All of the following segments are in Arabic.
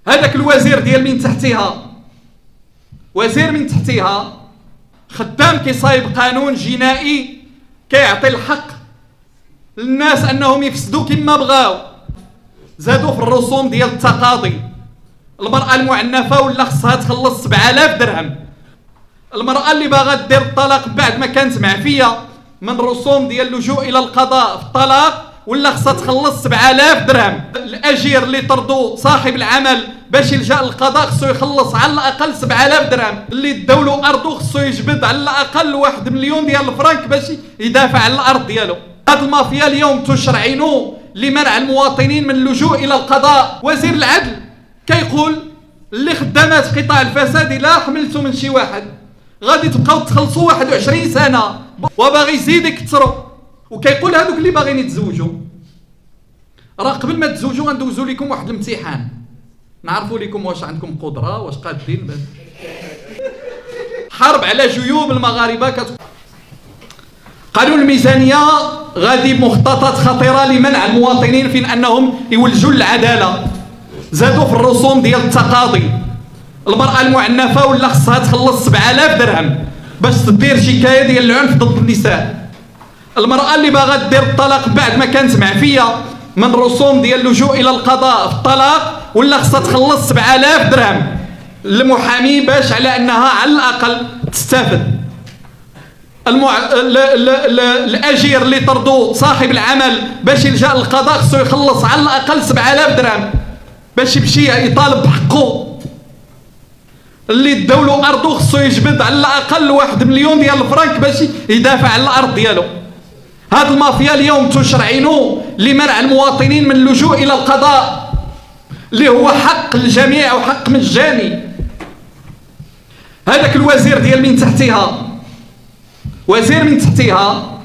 هذاك الوزير ديال من تحتها، وزير من تحتها خدام كيصايب قانون جنائي كيعطي الحق للناس انهم يفسدوا كما بغاو. زادوا في الرسوم ديال التقاضي، المرأة المعنفة ولا خصها تخلص 7000 درهم. المرأة اللي باغا دير الطلاق بعد ما كانت معفية من رسوم ديال اللجوء الى القضاء في الطلاق ولا خصها تخلص 7000 درهم. الاجير اللي طردوا صاحب العمل باش يلجا للقضاء خصو يخلص على الاقل 7000 درهم. اللي داولوا ارضو خصو يجبد على الاقل 1 مليون ديال الفرنك باش يدافع على الارض ديالو. هاد المافيا اليوم تشرعنوا لمنع المواطنين من اللجوء الى القضاء. وزير العدل كيقول اللي خدامات في قطاع الفساد الا حملتوا من شي واحد غادي تبقاو تخلصوا 21 سنه وباغي يزيد يكثروا. وكيقول هذوك اللي باغيين يتزوجوا راه قبل ما تزوجوا غندوزوا لكم واحد الامتحان نعرفوا لكم واش عندكم قدره واش قادين. حرب على جيوب المغاربه قانون الميزانيه غادي بمخططات خطيره لمنع المواطنين في انهم يولجوا للعداله. زادوا في الرسوم ديال التقاضي، المرأة المعنفة ولا خصها تخلص 7000 درهم باش تدير شكاية ديال العنف ضد النساء. المرأة اللي باغا دير الطلاق بعد ما كانت معفية من رسوم ديال اللجوء إلى القضاء في الطلاق ولا خصها تخلص 7000 درهم للمحامي باش على أنها على الأقل تستافد. الأجير اللي طردوا صاحب العمل باش يلجأ للقضاء خصو يخلص على الأقل 7000 درهم باش يمشي يطالب بحقه. اللي داولوا ارضو خصو يجبد على الاقل 1 مليون ديال الفرنك باش يدافع على الارض ديالو. هاد المافيا اليوم تشرعنوا لمنع المواطنين من اللجوء الى القضاء اللي هو حق الجميع وحق مجاني. هذاك الوزير ديال من تحتها، وزير من تحتها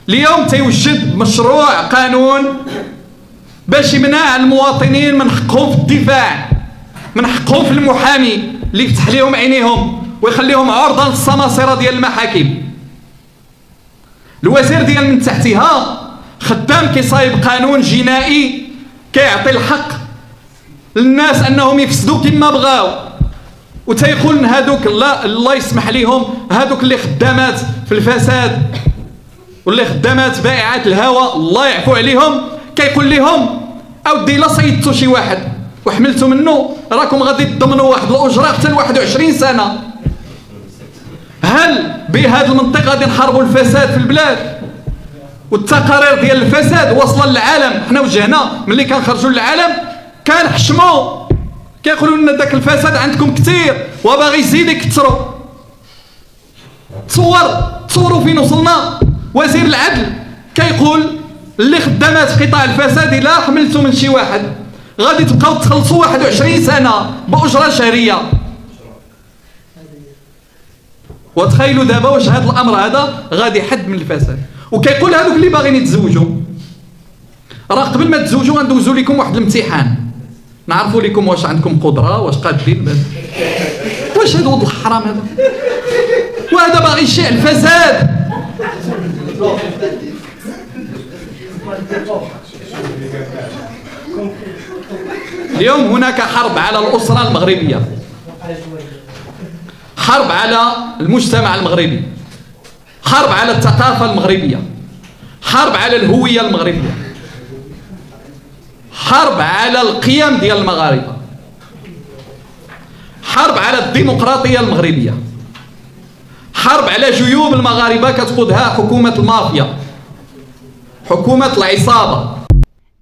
اليوم تيوجد مشروع قانون باش يمنع المواطنين من حقهم في الدفاع، من حقهم في المحامي اللي يفتح لهم عينيهم ويخليهم عرضة للسماسرة ديال المحاكم. الوزير ديال من تحتها خدام كيصايب قانون جنائي كيعطي الحق للناس انهم يفسدوا كما بغاو. وتيقول ان هذوك الله يسمح لهم هذوك اللي خدامات في الفساد واللي خدامات بائعات الهواء الله يعفو عليهم كيقول لهم اودي لا صيدتوا شي واحد وحملتوا منه راكم غادي تضمنوا واحد الاجره حتى ل 21 سنه. هل بهذا المنطق غادي نحاربوا الفساد في البلاد؟ والتقارير ديال الفساد واصله للعالم. حنا وجهنا ملي كنخرجوا للعالم كنحشموا كيقولوا لنا داك الفساد عندكم كثير وباغي يزيد يكثروا. تصوروا فين وصلنا. وزير العدل كيقول اللي خدامات في قطاع الفساد الا حملتوا من شي واحد غادي تبقاو تخلصوا 21 سنه باجره شهريه. وتخيلوا دابا واش هذا الامر هذا غادي يحد من الفساد. وكيقول هذوك اللي باغيين يتزوجوا راه قبل ما تزوجوا غندوزوا لكم واحد الامتحان نعرفوا لكم واش عندكم قدره واش قادين. واش هذا ولد الحرام هذا؟ وهذا باغي يشيع الفساد. اليوم هناك حرب على الأسرة المغربية، حرب على المجتمع المغربي، حرب على الثقافة المغربية، حرب على الهوية المغربية، حرب على القيم ديال المغاربة، حرب على الديمقراطية المغربية، حرب على جيوب المغاربة كتقودها حكومة المافيا، حكومة العصابة.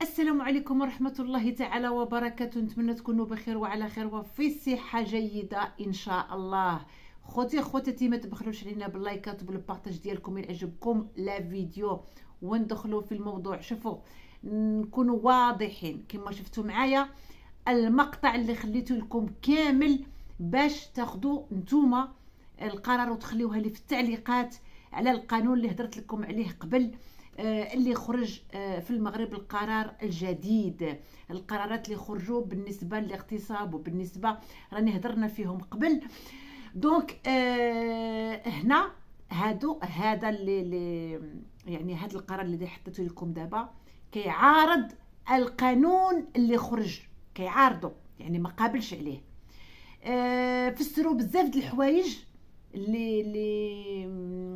السلام عليكم ورحمة الله تعالى وبركاته. نتمنى تكونوا بخير وعلى خير وفي صحة جيدة إن شاء الله. خوتي خواتاتي ما تبخلوش علينا باللايكات وبالبارطاج ديالكم يعجبكم لا فيديو وندخلوا في الموضوع. شوفوا نكونوا واضحين كما شفتوا معايا المقطع اللي خليته لكم كامل باش تاخذوا نتوما القرار وتخليوها لي في التعليقات على القانون اللي هضرت لكم عليه قبل اللي خرج في المغرب. القرار الجديد، القرارات اللي خرجوا بالنسبه للاغتصاب وبالنسبه راني هضرنا فيهم قبل. دونك هنا هذا اللي يعني هذا القرار اللي حطيته لكم دابا كيعارض القانون اللي خرج، كيعارضه. يعني ما قابلش عليه. فسروا بزاف د الحوايج اللي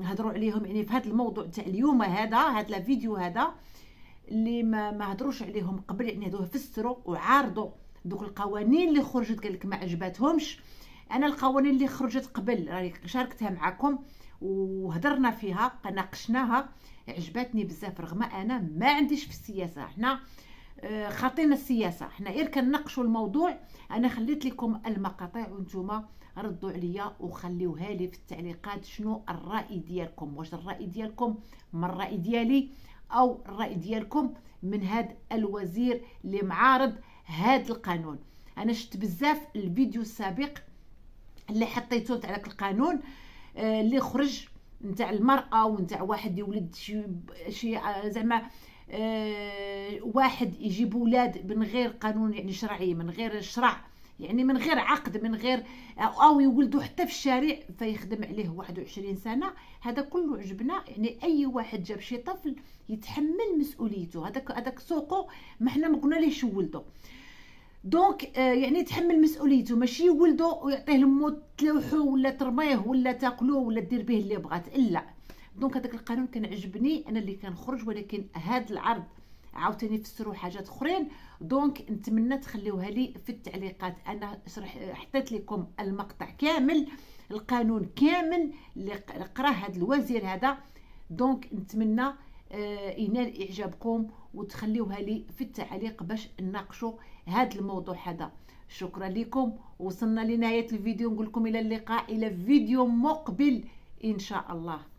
هضروا عليهم يعني في هذا الموضوع تاع اليوم هذا لا فيديو هذا اللي ما هضروش عليهم قبل، يعني هذو فسروا وعارضوا دوك القوانين اللي خرجت قال لك ما عجباتهمش. انا القوانين اللي خرجت قبل راني شاركتها معكم وهضرنا فيها ناقشناها، عجبتني بزاف رغم انا ما عنديش في السياسه. حنا خاطينا السياسه، حنا غير كنناقشوا الموضوع. انا خليت لكم المقاطع وانتم ردوا عليا وخليوها لي في التعليقات شنو الراي ديالكم، واش الراي ديالكم من الراي ديالي او الراي ديالكم من هذا الوزير اللي معارض هذا القانون. انا شفت بزاف الفيديو السابق اللي حطيته تاع داك القانون اللي خرج نتاع المراه ونتاع واحد يولد شي زعما واحد يجيب ولاد من غير قانون يعني شرعي، من غير شرع يعني من غير عقد، من غير او يولدوا حتى في الشارع فيخدم عليه 21 سنه. هذا كله عجبنا، يعني اي واحد جاب شي طفل يتحمل مسؤوليته. هذاك سوقه ما حنا ما قلنا ليش ولده، دونك يعني يتحمل مسؤوليته، ماشي يولدوا ويعطيه لمو تلوحو ولا ترميه ولا تاكلوه ولا دير به اللي بغات، لا. دونك هذاك القانون كان عجبني انا اللي كان خرج، ولكن هذا العرض عاوتاني فسروا حاجات اخرين. دونك نتمنى تخليوها لي في التعليقات. انا حطيت لكم المقطع كامل، القانون كامل اللي قراه هذا الوزير هذا. دونك نتمنى ينال اعجابكم وتخليوها لي في التعليق باش نناقشوا هذا الموضوع هذا. شكرا لكم، وصلنا لنهايه الفيديو. نقول لكم الى اللقاء الى فيديو مقبل ان شاء الله.